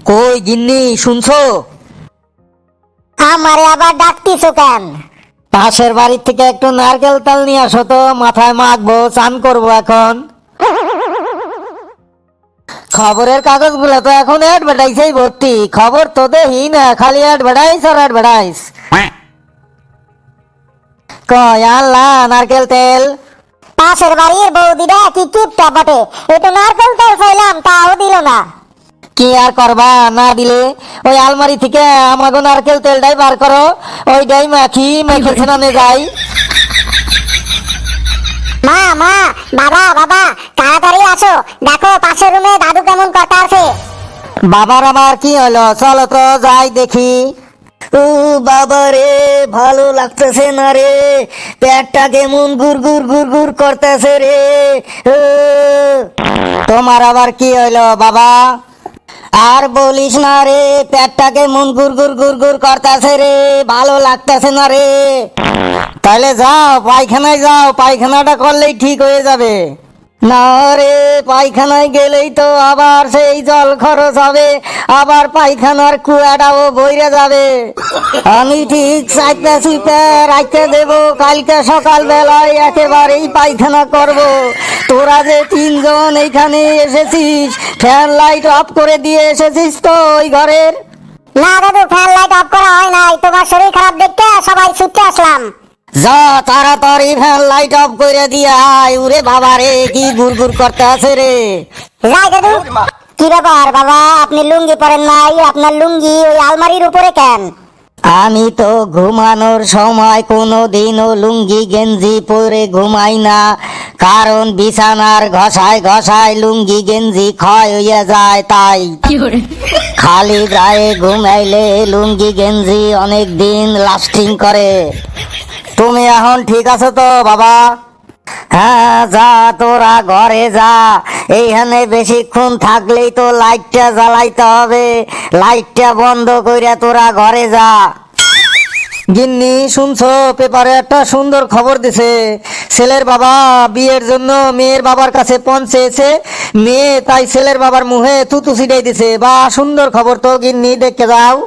কই গিন্নি শুনছো? আমারে আবার ডাকতিছো কেন? পাশের বাড়ির থেকে একটু নারকেল তেল নিয়ে আসো তো, মাথায় মাখবো, চান করবো এখন। খবরের কাগজ গুলো তো এখন অ্যাডভার্টাইজেই ভর্তি, খবর তো দেখি না, খালি অ্যাডভার্টাইজ আর অ্যাডভার্টাইজ। কয় আনলা নারকেল তেল? পাশের বাড়ির বৌদিরা কি কিপটা বটে, একটু নারকেল তেল চাইলাম তাও দিল না। কি আর করবা, না দিলে ওই আলমারি থেকে আমাগো নারকেল তেলটাই বার করো, ওইটাই মাখি, মেখে স্নানে যাই। মা মা, বাবা বাবা, তাড়াতাড়ি আসো, দেখো পাশের রুমে দাদু কেমন কথা আছে। বাবার আমার কি হলো, চলো তো যাই দেখি। ও বাবা রে, ভালো লাগতেছে না রে, পেটটা কেমন গুড় গুড় গুড় গুড় করতেছে রে। ও, তোমার আবার কি হইলো বাবা? আর বলিস না রে, পেটটা কেমন গুড় গুড় গুড় গুড় করতেছে রে, ভালো লাগতেছে না রে। তাহলে যাও পায়খানায় যাও, পায়খানাটা করলেই ঠিক হয়ে যাবে। না রে, পায়খানায় গেলেই তো আবার সেই জল খরচ হবে, আবার পায়খানার কুয়াটাও বইরে যাবে। আমি ঠিক চাইতে চুইতে রাখতে দেবো, কালকে সকাল বেলায় একেবারেই পায়খানা করব। তোরা যে তিনজন এইখানে এসেছিস, ফ্যান লাইট অফ করে দিয়ে এসেছিস তো ওই ঘরের? না দাদু, ফ্যান লাইট অফ করা হয় নাই, তোমার শরীর খারাপ দেখতে সবাই ছুটে আসলাম। যা তাড়াতাড়ি ফ্যান লাইট অফ করে দিয়ে আয়। উরে বাবা রে, কি গুড় গুড় করতে আছে রে। যাই দাদু। কি ব্যাপার বাবা, আপনি লুঙ্গি পরেন নাই? আপনার লুঙ্গি ওই আলমারির উপরে কেন? আমি তো ঘুমানোর সময় কোনো দিনও লুঙ্গি গেঞ্জি পরে ঘুমাই না, কারণ বিছানার ঘষায় ঘষায় লুঙ্গি গেঞ্জি ক্ষয় হইয়া যায়, তাই খালি গায়ে ঘুমাইলে লুঙ্গি গেঞ্জি অনেক দিন লাস্টিং করে। তুমি এখন ঠিক আছো তো বাবা? হ্যাঁ, যা তোরা ঘরে যা, এইখানে বেশিক্ষণ থাকলেই তো লাইটটা জ্বালাইতে হবে, লাইটটা বন্ধ কইরা তোরা ঘরে যা। গিন্নি শুনছো, পেপারে একটা সুন্দর খবর দিছে, ছেলের বাবা বিয়ের জন্য মেয়ের বাবার কাছে পৌঁছেছে, মেয়ে তাই ছেলের বাবার মুখে থুতু ছিটাই দিছে। বা সুন্দর খবর তো গিন্নি, দেখে যাও।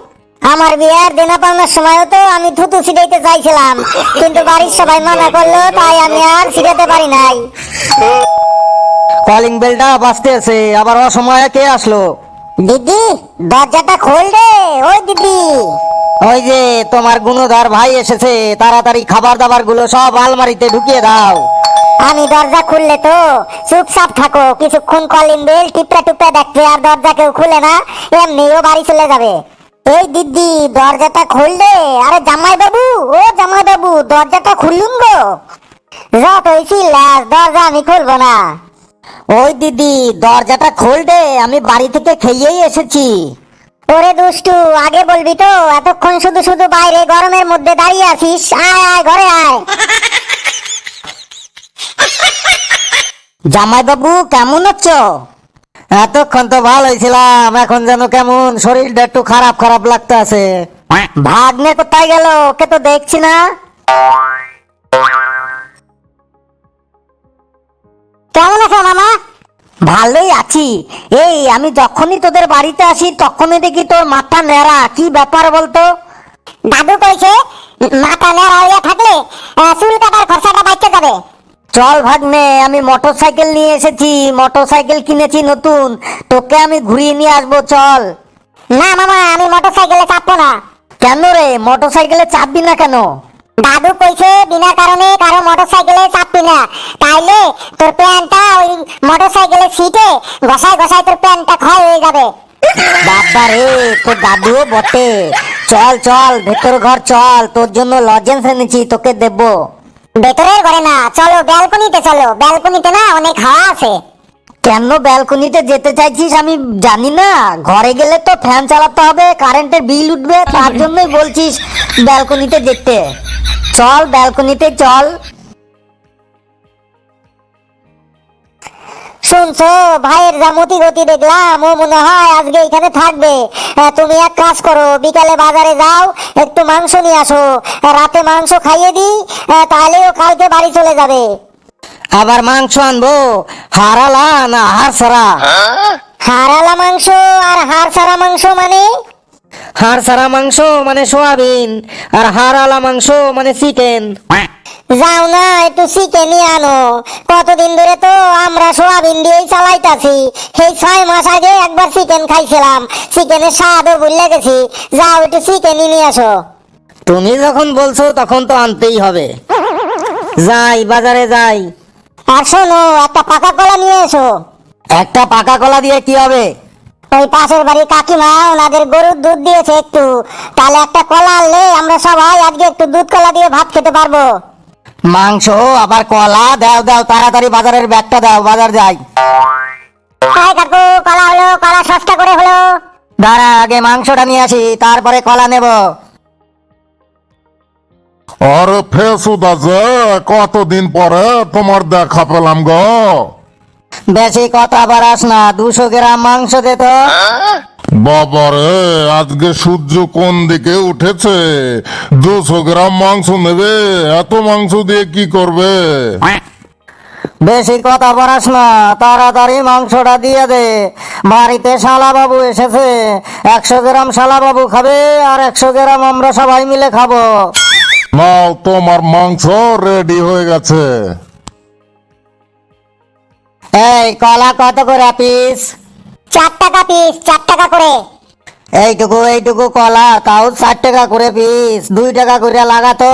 আমার বিয়ের দেনা পাওনার সময়ও তো আমি থুতু ছিটাইতে চাইছিলাম, কিন্তু বাড়ির সবাই মানা করলো, তাই আমি আর ছিটাতে পারি নাই। কলিং বেলটা বাজতে আছে, আবার অসময়ে কে আসলো? দিদি, দরজাটা খোল রে। ওই দিদি। ওই যে তোমার গুণধর ভাই এসেছে, তাড়াতাড়ি খাবার দাবার গুলো সব আলমারিতে ঢুকিয়ে দাও। আমি দরজা খুললে তো চুপচাপ থাকো, কিছুক্ষণ কলিং বেল টিপটা টিপটা দেখবে, আর দরজা কেউ খুলে না, এমনিও বাড়ি চলে যাবে। এই দিদি, দরজাটা খুল দে। আরে জামাই বাবু, ও জামাই বাবু, দরজাটা খুলুন গো। যতই চিল্লাস, দরজা আমি খুলবো না। ওই দিদি, দরজাটা খোল দে, আমি বাড়ি থেকে খেয়েই এসেছি। ওরে দুষ্টু, আগে বলবি তো, এতক্ষণ শুধু শুধু বাইরে গরমের মধ্যে দাঁড়িয়ে আছিস। আয় আয়, ঘরে আয়। জামাই বাবু কেমন আছো? এতক্ষণ তো ভালোই ছিলাম, এখন যেন কেমন শরীরটা একটু খারাপ খারাপ লাগতে আছে। ভাগ্নে কোথায় গেল, ওকে তো দেখছি না। কেমন আছো মামা? ভালোই আছি। এই আমি যখনই তোদের বাড়িতে আসি তখনই দেখি তোর মাথা নেড়া, কি ব্যাপার বলতো? দাদু কইছে মাথা নেড়া হইয়া থাকলে চুল কাটার খরচাটা বাঁচতে যাবে। চল ভাগ্নে, আমি মোটর সাইকেল নিয়ে এসেছি, মোটর সাইকেল কিনেছি নতুন, তোকে আমি ঘুরিয়ে নিয়ে আসবো, চল। না মামা, আমি মোটর সাইকেলে চাপবো না। কেন রে, মোটর সাইকেলে চাপবি না কেন? দাদু কইছে বিনা কারণে কারো মোটর সাইকেলে চাপবি না, তাইলে তোর প্যান্টটা ওই মোটর সাইকেলের সিটে ঘষায় ঘষায় তোর প্যান্টটা ক্ষয় হয়ে যাবে। বাবা রে, তোর দাদুও বটে। চল চল ভেতর ঘর চল, তোর জন্য লজেন্স এনেছি, তোকে দেবো। ভেতরের ঘরে না, চলো ব্যালকনিতে চলো, ব্যালকনিতে না অনেক হাওয়া আছে। কেন ব্যালকনিতে যেতে চাইছিস আমি জানি না, ঘরে গেলে তো ফ্যান চালাতে হবে, কারেন্টের বিল উঠবে, তার জন্যই বলছিস ব্যালকনিতে যেতে। চল ব্যালকনিতে চল। শুনছো, ভাইয়ের যা মতি গতি দেখলাম, ও মনে হয় আজকে এখানে থাকবে। তুমি এক কাজ করো, বিকালে বাজারে যাও, একটু মাংস নিয়ে আসো, রাতে মাংস খাইয়ে দিই, তাহলে ও কালকে বাড়ি চলে যাবে। আবার মাংস আনবো? হারালা না হাড় ছাড়া? হারালা মাংস আর হাড় ছাড়া মাংস মানে? হাড় ছাড়া মাংস মানে সোয়াবিন, আর হাড়ওয়ালা মাংস মানে চিকেন। যাও না একটু চিকেনই আনো। কতদিন ধরে তো আমরা সোয়াবিন দিয়েই চালাইতাছি। সেই 6 মাস আগে একবার চিকেন খাইছিলাম, চিকেনের স্বাদও ভুলে গেছি। যাও একটু চিকেনই নিয়ে আসো। তুমি যখন বলছো তখন তো আনতেই হবে। যাই, বাজারে যাই। আর শোনো, একটা পাকা কলা নিয়ে এসো। একটা পাকা কলা দিয়ে কি হবে? ওই পাশের বাড়ি কাকিমা ওনাদের গরুর দুধ দিয়েছে একটু, তাহলে একটা কলা আনলে আমরা সবাই আজকে একটু দুধ কলা দিয়ে ভাত খেতে পারবো। মাংস আবার কলা? দাও দাও, তাড়াতাড়ি বাজারের ব্যাগটা দাও, বাজার যাই। হাই কাকু, কলা হলো, কলা সস্তা করে হলো। দাঁড়া, আগে মাংসটা নিয়ে আসি, তারপরে কলা নেব। আরে ফেসুদা যে, কতদিন পরে তোমার দেখা পেলাম গো। বেশি কথা বাড়াস না, 200 গ্রাম মাংস দে তো। বাবারে, আজকে সূর্য কোন দিকে উঠেছে, 200 গ্রাম মাংস নেবে? এত মাংস দিয়ে কি করবে? বেশি কথা বাড়াস না, তাড়াতাড়ি মাংসটা দিয়ে দে। বাড়িতে শালা বাবু এসেছে, 100 গ্রাম শালা বাবু খাবে, আর 100 গ্রাম আমরা সবাই মিলে খাবো। নাও, তোমার মাংস রেডি হয়ে গেছে। এই কলা কত করে পিস? 4 টাকা পিস, 4 টাকা করে। এইটুকু এইটুকু কলা তাও 4 টাকা করে পিস, 2 টাকা করে লাগাতো।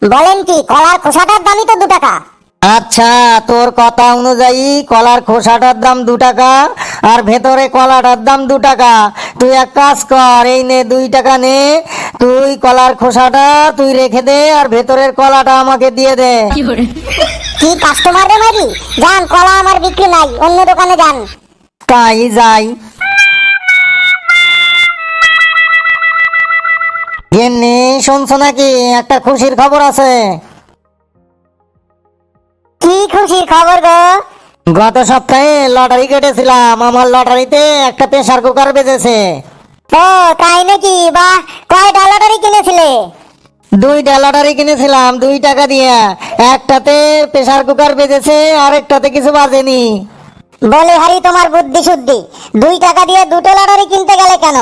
বলেন কি, কলার খোসাটার দামই তো 2 টাকা। আচ্ছা, তোর কথা অনুযায়ী কলার খোসাটার দাম 2 টাকা, আর ভেতরে কলাটার দাম 2 টাকা। তুই এক কাজ কর, এই নে 2 টাকা নে। তুই কলার খোসাটা তুই রেখে দে, আর ভেতরের কলাটা আমাকে দিয়ে দে। কি কাস্টমার রে মারি? যান, কলা আমার বিক্রি নাই, অন্য দোকানে যান। তাই যাই। গিন্নি, শুনছো নাকি? একটা খুশির খবর আছে। কি খুশির খবর গো? গত সপ্তাহে লটারি কেটেছিলাম, আমার লটারিতে একটা প্রেসার কুকার বেজেছে। ও তাই নাকি? বাহ, কয়টা লটারি কিনেছিলে? 2টা লটারি কিনেছিলাম 2 টাকা দিয়ে। একটাতে প্রেসার কুকার বেজেছে, আর একটাতে কিছু বাজেনি। বলে হারি তোমার বুদ্ধি শুদ্ধি, 2 টাকা দিয়ে 2টো লটারি কিনতে গেলে কেন?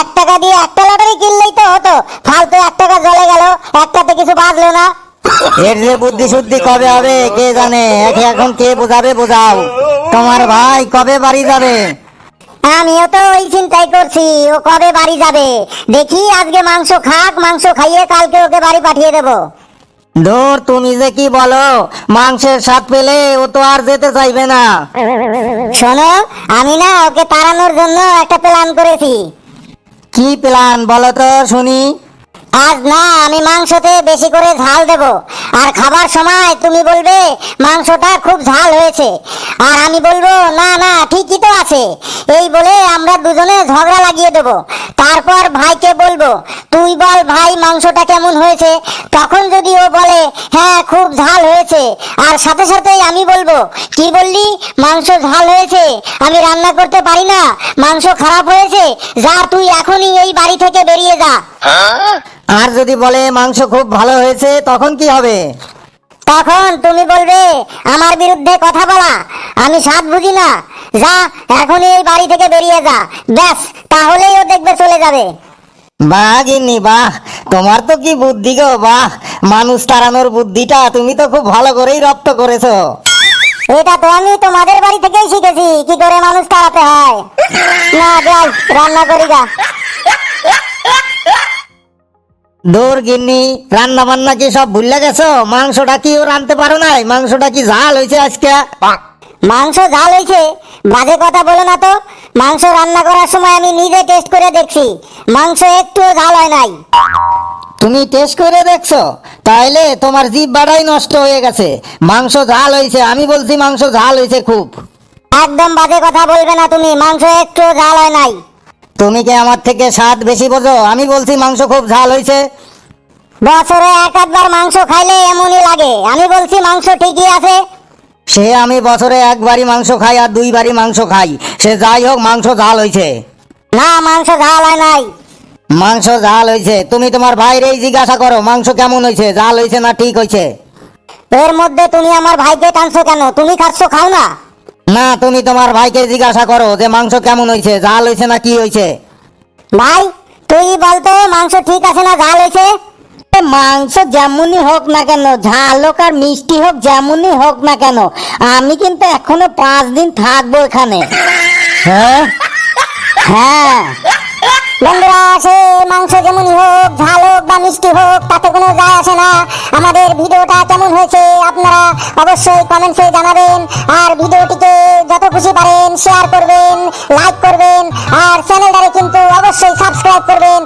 1 টাকা দিয়ে একটা লটারি কিনলেই তো হতো। ফালতু 1 টাকা জ্বলে গেল, একটাতে কিছু বাজলো না। এর যে বুদ্ধি শুদ্ধি কবে হবে কে জানে, একে এখন কে বোঝাবে, বোঝাও। তোমার ভাই কবে বাড়ি যাবে? আমিও তো ওই চিন্তাই করছি, ও কবে বাড়ি যাবে। দেখি আজকে মাংস খাক, মাংস খাইয়ে কালকে ওকে বাড়ি পাঠিয়ে দেবো। ধুর, তুমি যে কি বলো, মাংসের স্বাদ পেলে ও তো আর যেতে চাইবে না। শোনো, আমি না ওকে তাড়ানোর জন্য একটা প্ল্যান করেছি। কি প্ল্যান বলো তো শুনি। আজ না আমি মাংসতে বেশি করে ঝাল দেব, আর খাবার সময় তুমি বলবে মাংসটা খুব ঝাল হয়েছে, আর আমি বলবো না না ঠিকই তো আছে। এই বলে আমরা দুজনে ঝগড়া লাগিয়ে দেব। তারপর ভাইকে বলবো, তুই বল ভাই মাংসটা কেমন হয়েছে। তখন যদি ও বলে হ্যাঁ খুব ঝাল হয়েছে, আর সাথে সাথেই আমি বলবো, কি বললি, মাংস ঝাল হয়েছে, আমি রান্না করতে পারি না, মাংস খারাপ হয়েছে, যা তুই এখনই এই বাড়ি থেকে বেরিয়ে যা। আর যদি বলে মাংস খুব ভালো হয়েছে, তখন কি হবে? তখন তুমি বলবে আমার বিরুদ্ধে কথা বলা, আমি স্বাদ বুঝি না, যা এখনই এই বাড়ি থেকে বেরিয়ে যা। ব্যাস, তাহলেই ও দেখবে চলে যাবে। বাহ গিন্নি বাহ, তোমার তো কি বুদ্ধি গো, বাহ। মানুষ তাড়ানোর বুদ্ধিটা তুমি তো খুব ভালো করেই রপ্ত করেছো। এটা তো আমি তোমাদের বাড়ি থেকেই শিখেছি, কি করে মানুষ তাড়াতে হয়। না যাই, রান্না করি গা। দূর গিন্নি, রান্না বান্না কি সব ভুলে গেছো? মাংসটা কি ও রাঁধতে পারো নাই? মাংসটা কি ঝাল হয়েছে আজকে? মাংস ঝাল হয়েছে? বাজে কথা বলো না তো। মাংস রান্না করার সময় আমি নিজে টেস্ট করে দেখছি, মাংস একটু ঝাল হয় নাই। তুমি টেস্ট করে দেখছো? তাইলে তোমার জিভ বাড়াই নষ্ট হয়ে গেছে। মাংস ঝাল হয়েছে, আমি বলছি মাংস ঝাল হয়েছে খুব। একদম বাজে কথা বলবে না তুমি, মাংস একটু ঝাল হয় নাই। তুমি কি আমার থেকে স্বাদ বেশি বোঝো? আমি বলছি মাংস খুব ঝাল হয়েছে। বছরে এক আধবার মাংস খাইলে এমনই লাগে, আমি বলছি মাংস ঠিকই আছে। সে আমি বছরে একবারই মাংস খাই আর 2বারই মাংস খাই, সে যাই হোক মাংস ঝাল হয়েছে। না, মাংস ঝাল হয় নাই। মাংস ঝাল হয়েছে। তুমি তোমার ভাইরেই জিজ্ঞাসা করো মাংস কেমন হয়েছে, ঝাল হয়েছে না ঠিক হয়েছে। এর মধ্যে তুমি আমার ভাইকে টানছো কেন? তুমি খাচ্ছ, খাও না। না, তুমি তোমার ভাইকে জিজ্ঞাসা করো যে মাংস কেমন হয়েছে, ঝাল হয়েছে না কি হয়েছে। ভাই তুই বলতো মাংস ঠিক আছে না ঝাল হয়েছে? মাংস যেমনই হোক না কেন, ঝাল হোক আর মিষ্টি হোক, যেমনই হোক না কেন, আমি কিন্তু এখনো 5 দিন থাকবো এখানে। হ্যাঁ বন্ধুরা, সে মাংস যেমনই হোক, ঝাল হোক বা মিষ্টি হোক, তাতে কোনো যায় আসে না। আমাদের ভিডিওটা কেমন হয়েছে আপনারা অবশ্যই কমেন্টসে জানাবেন, আর ভিডিওটিকে যত খুশি পারেন শেয়ার করবেন, লাইক করবেন, আর চ্যানেলটারে কিন্তু অবশ্যই সাবস্ক্রাইব করবেন।